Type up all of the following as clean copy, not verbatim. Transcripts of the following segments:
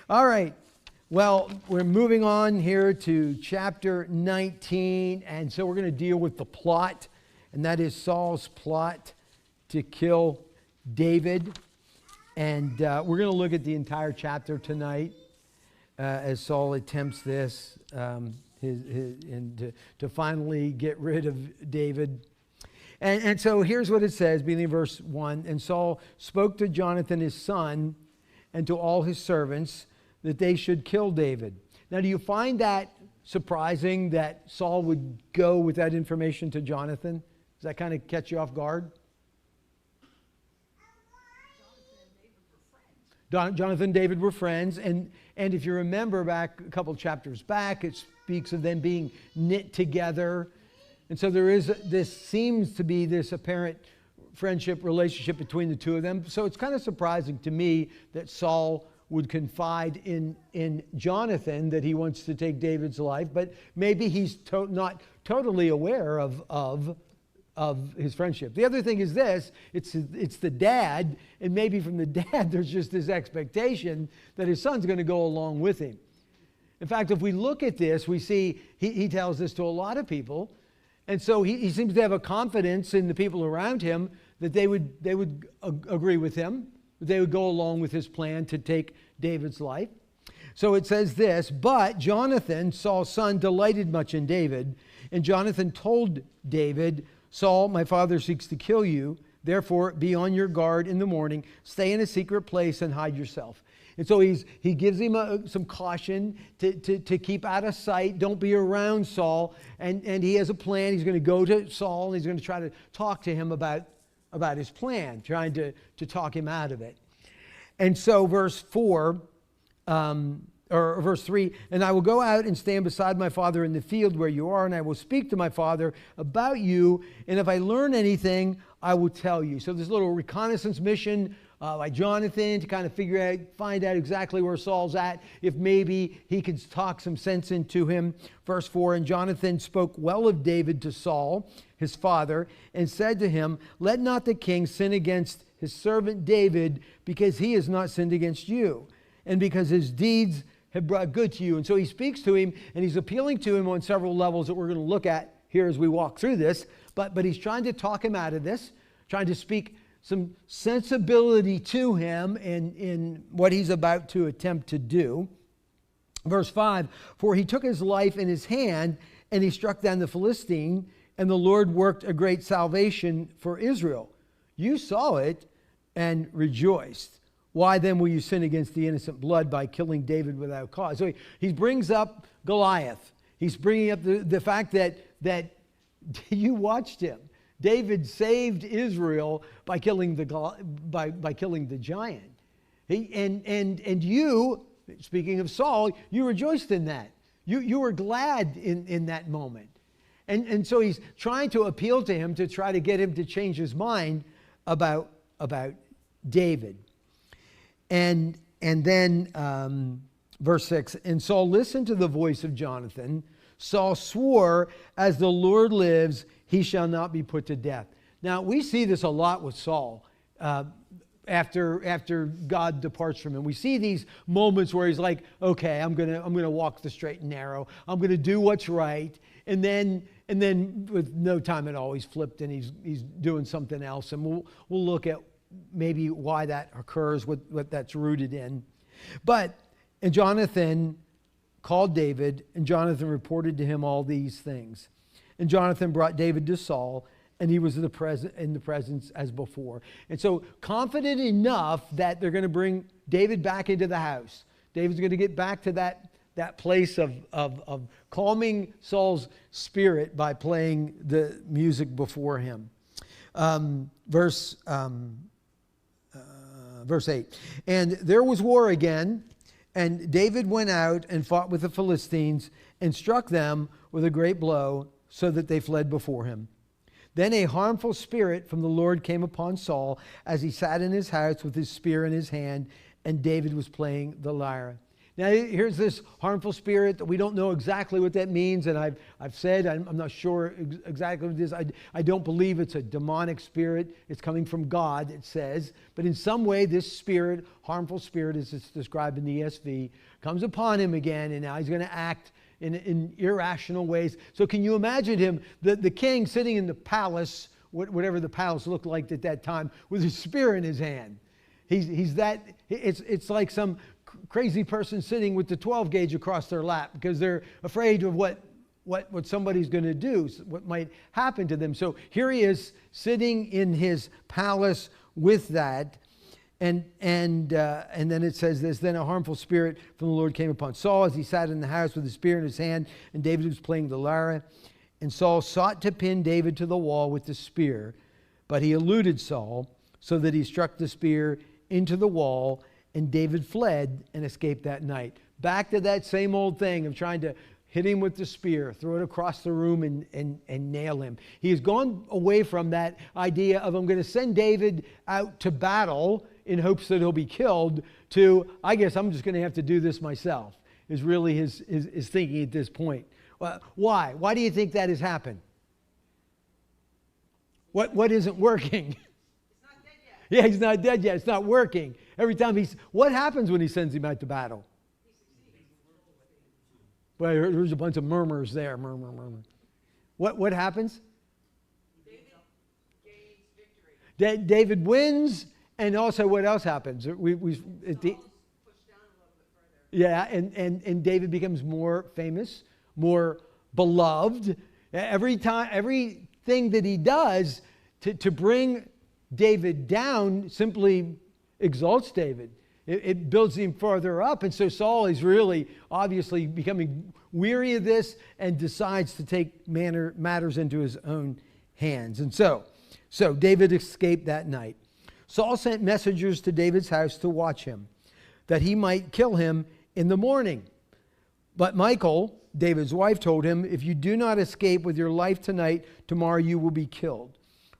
All right. Well, we're moving on here to chapter 19, and so we're going to deal with the plot, and that is Saul's plot to kill David. And we're going to look at the entire chapter tonight as Saul attempts this and to finally get rid of David. And so here's what it says, beginning in verse 1. And Saul spoke to Jonathan his son and to all his servants that they should kill David. Now, do you find that surprising that Saul would go with that information to Jonathan? Does that kind of catch you off guard? Jonathan and David were friends, and if you remember back a couple chapters back, it speaks of them being knit together. And so seems to be this apparent friendship relationship between the two of them. So it's kind of surprising to me that Saul would confide in Jonathan that he wants to take David's life, but maybe he's not totally aware of his friendship. The other thing is this, it's the dad, and maybe from the dad there's just this expectation that his son's going to go along with him. In fact, if we look at this, we see he tells this to a lot of people, and so he seems to have a confidence in the people around him that they would agree with him, they would go along with his plan to take David's life. So it says this, but Jonathan, Saul's son, delighted much in David, and Jonathan told David, Saul, my father seeks to kill you. Therefore, be on your guard in the morning. Stay in a secret place and hide yourself. And so he gives him some caution to keep out of sight. Don't be around Saul. And he has a plan. He's going to go to Saul and he's going to try to talk to him about his plan, trying to talk him out of it. And so verse 4, or verse 3, and I will go out and stand beside my father in the field where you are, and I will speak to my father about you, and if I learn anything, I will tell you. So this little reconnaissance mission by Jonathan to kind of find out exactly where Saul's at, if maybe he could talk some sense into him. Verse 4, and Jonathan spoke well of David to Saul, his father, and said to him, let not the king sin against his servant David, because he has not sinned against you, and because his deeds have brought good to you. And so he speaks to him, and he's appealing to him on several levels that we're going to look at here as we walk through this. But he's trying to talk him out of this, trying to speak some sensibility to him in what he's about to attempt to do. Verse 5, for he took his life in his hand, and he struck down the Philistine, and the Lord worked a great salvation for Israel. You saw it and rejoiced. Why then will you sin against the innocent blood by killing David without cause? So he brings up Goliath. He's bringing up the fact that you watched him. David saved Israel by killing the giant. And you, speaking of Saul, you rejoiced in that. You were glad in that moment. And so he's trying to appeal to him to try to get him to change his mind about David. And then verse 6, and Saul listened to the voice of Jonathan. Saul swore, as the Lord lives, he shall not be put to death. Now, we see this a lot with Saul after God departs from him. We see these moments where he's like, okay, I'm gonna walk the straight and narrow. I'm gonna do what's right. And then with no time at all, he's flipped and he's doing something else. And we'll look at maybe why that occurs, what that's rooted in. And Jonathan called David, and Jonathan reported to him all these things. And Jonathan brought David to Saul, and he was in the presence as before. And so confident enough that they're going to bring David back into the house. David's going to get back to that place of calming Saul's spirit by playing the music before him. Verse 8. And there was war again, and David went out and fought with the Philistines and struck them with a great blow so that they fled before him. Then a harmful spirit from the Lord came upon Saul as he sat in his house with his spear in his hand, and David was playing the lyre. Now, here's this harmful spirit that we don't know exactly what that means, and I've said I'm not sure exactly what it is. I don't believe it's a demonic spirit. It's coming from God, it says. But in some way, this spirit, harmful spirit, as it's described in the ESV, comes upon him again, and now he's going to act in irrational ways. So can you imagine him, the king sitting in the palace, whatever the palace looked like at that time, with a spear in his hand? It's like some crazy person sitting with the 12 gauge across their lap because they're afraid of what somebody's going to do, what might happen to them. So here he is sitting in his palace with that. And then it says this, then a harmful spirit from the Lord came upon Saul as he sat in the house with the spear in his hand, and David was playing the lyre. And Saul sought to pin David to the wall with the spear, but he eluded Saul so that he struck the spear into the wall, and David fled and escaped that night. Back to that same old thing of trying to hit him with the spear, throw it across the room and nail him. He has gone away from that idea of I'm going to send David out to battle in hopes that he'll be killed to, I guess I'm just going to have to do this myself, is really his thinking at this point. Why? Why do you think that has happened? What isn't working? Yeah, he's not dead yet. It's not working. Every time what happens when he sends him out to battle? Well, there's a bunch of murmurs there. Murmur. What happens? David gains victory. David wins, and also what else happens? Saul's pushed down a little bit further. Yeah, and David becomes more famous, more beloved. Everything that he does to bring David down simply exalts David. It builds him farther up. And so Saul is really obviously becoming weary of this and decides to take matters into his own hands. And so David escaped that night. Saul sent messengers to David's house to watch him, that he might kill him in the morning. But Michal, David's wife, told him, if you do not escape with your life tonight, tomorrow you will be killed.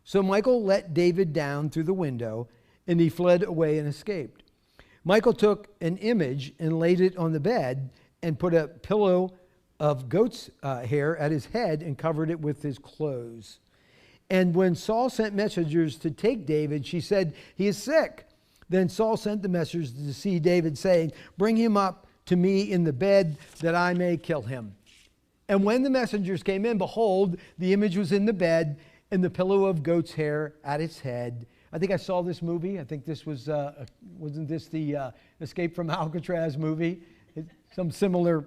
So Michal let David down through the window, and he fled away and escaped. Michal took an image and laid it on the bed and put a pillow of goat's hair at his head and covered it with his clothes. And when Saul sent messengers to take David, she said, he is sick. Then Saul sent the messengers to see David, saying, bring him up to me in the bed that I may kill him. And when the messengers came in, behold, the image was in the bed, and the pillow of goat's hair at its head. I think I saw this movie. I think this was, wasn't this the Escape from Alcatraz movie? Some similar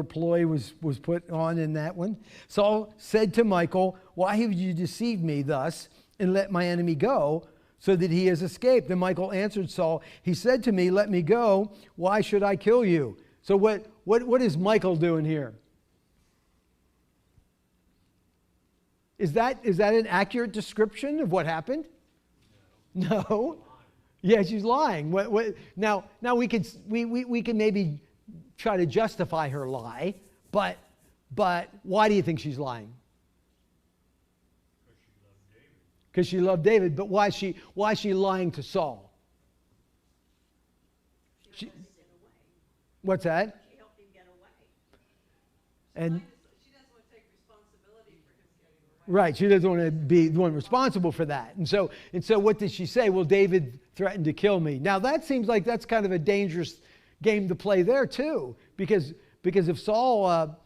ploy was put on in that one. Saul said to Michal, why have you deceived me thus and let my enemy go so that he has escaped? And Michal answered Saul, he said to me, let me go. Why should I kill you? So what is Michal doing here? Is that an accurate description of what happened? No. Yeah, she's lying. Now we can maybe try to justify her lie, but why do you think she's lying? Because she loved David. But why is she lying to Saul? What's that? She helped him get away. And She doesn't want to take responsibility for his getting away. right, she doesn't want to be the one responsible for that. And so what did she say? Well, David threatened to kill me. Now that seems like that's kind of a dangerous game to play there too, because if Saul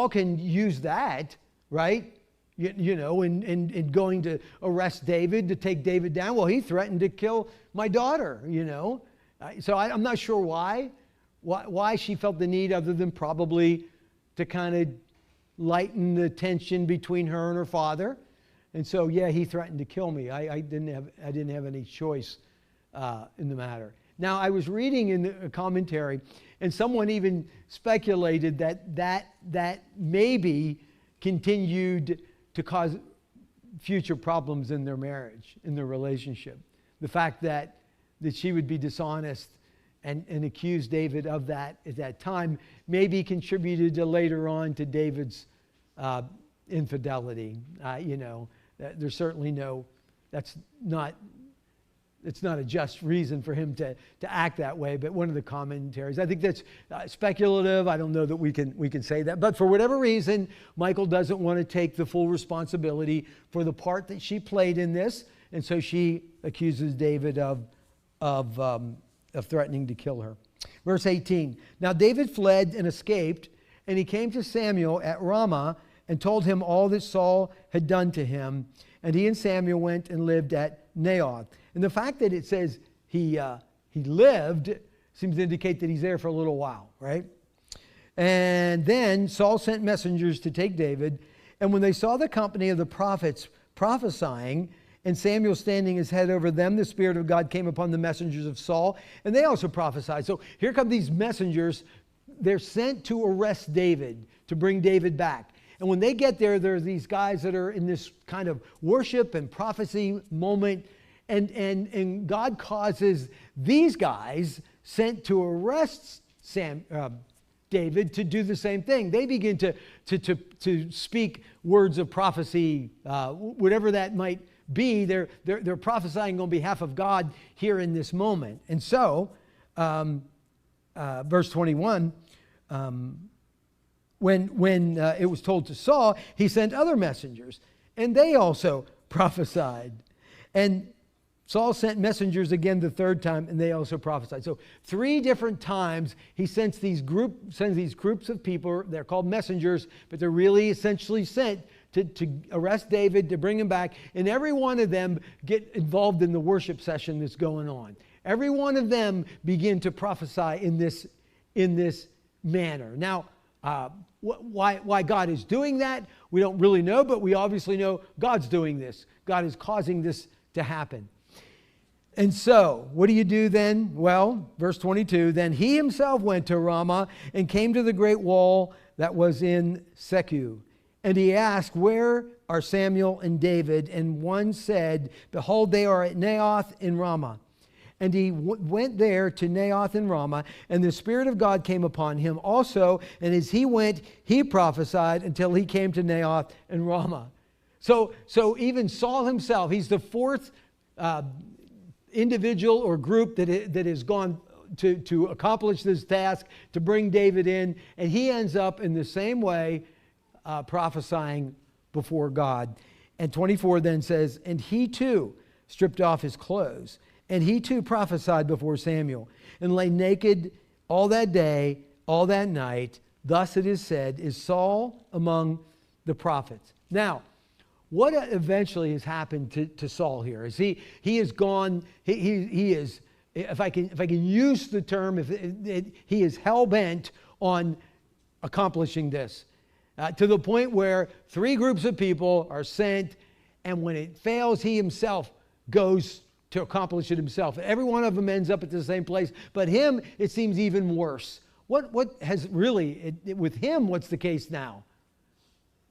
can use that, right? You know, in going to arrest David, to take David down, well, he threatened to kill my daughter, you know. So I'm not sure why she felt the need, other than probably to kind of lighten the tension between her and her father. And so, yeah, he threatened to kill me. I didn't have any choice in the matter. Now, I was reading in a commentary, and someone even speculated that maybe continued to cause future problems in their marriage, in their relationship. The fact that she would be dishonest and accuse David of that at that time maybe contributed to later on to David's infidelity. You know, there's certainly that's not it's not a just reason for him to act that way, but one of the commentaries. I think that's speculative. I don't know that we can say that. But for whatever reason, Michal doesn't want to take the full responsibility for the part that she played in this, and so she accuses David of threatening to kill her. Verse 18, now David fled and escaped, and he came to Samuel at Ramah and told him all that Saul had done to him. And he and Samuel went and lived at Naioth. And the fact that it says he lived seems to indicate that he's there for a little while, right? And then Saul sent messengers to take David. And when they saw the company of the prophets prophesying, and Samuel standing his head over them, the Spirit of God came upon the messengers of Saul, and they also prophesied. So here come these messengers. They're sent to arrest David, to bring David back. And when they get there, there are these guys that are in this kind of worship and prophecy moment. And God causes these guys sent to arrest David to do the same thing. They begin to speak words of prophecy, whatever that might be. They're prophesying on behalf of God here in this moment. And so, verse 21, when it was told to Saul, he sent other messengers, and they also prophesied. And Saul sent messengers again the third time, and they also prophesied. So 3 different times he sends these groups of people. They're called messengers, but they're really essentially sent to arrest David, to bring him back. And every one of them get involved in the worship session that's going on. Every one of them begin to prophesy in this manner. Now, why God is doing that, we don't really know, but we obviously know God's doing this. God is causing this to happen. And so, what do you do then? Well, verse 22, then he himself went to Ramah and came to the great wall that was in Secu. And he asked, where are Samuel and David? And one said, behold, they are at Naioth in Ramah. And he went there to Naioth in Ramah, and the Spirit of God came upon him also. And as he went, he prophesied until he came to Naioth in Ramah. So even Saul himself, he's the 4th individual or group that has gone to accomplish this task, to bring David in. And he ends up in the same way prophesying before God. And 24 then says, and he too stripped off his clothes. And he too prophesied before Samuel, and lay naked all that day, all that night. Thus it is said, is Saul among the prophets. Now, what eventually has happened to Saul here is he is gone. He is, if I can use the term, he is hell-bent on accomplishing this, to the point where 3 groups of people are sent, and when it fails, he himself goes to accomplish it himself. Every one of them ends up at the same place, but him, it seems even worse. What has really, with him, what's the case now?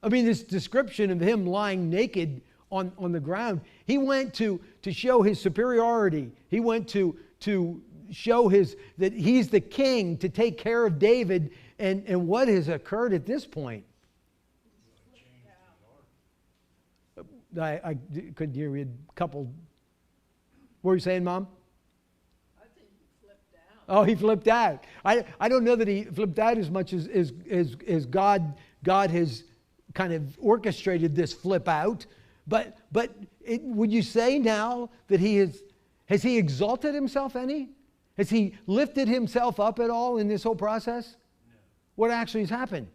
I mean, this description of him lying naked on the ground, he went to show his superiority. He went to show that he's the king, to take care of David, and what has occurred at this point? I couldn't hear. We had a couple. What were you saying, Mom? I think he flipped out. Oh, he flipped out. I don't know that he flipped out as much as God has kind of orchestrated this flip out. But would you say now that has he exalted himself any? Has he lifted himself up at all in this whole process? No. What actually has happened?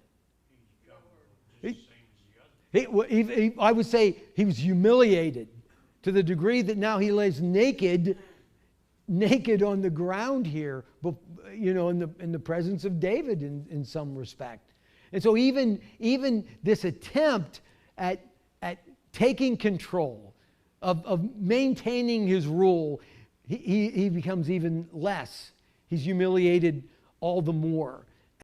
I would say he was humiliated to the degree that now he lays naked on the ground here, in the presence of David in some respect. And so even this attempt at taking control, of maintaining his rule, he becomes even less. He's humiliated all the more.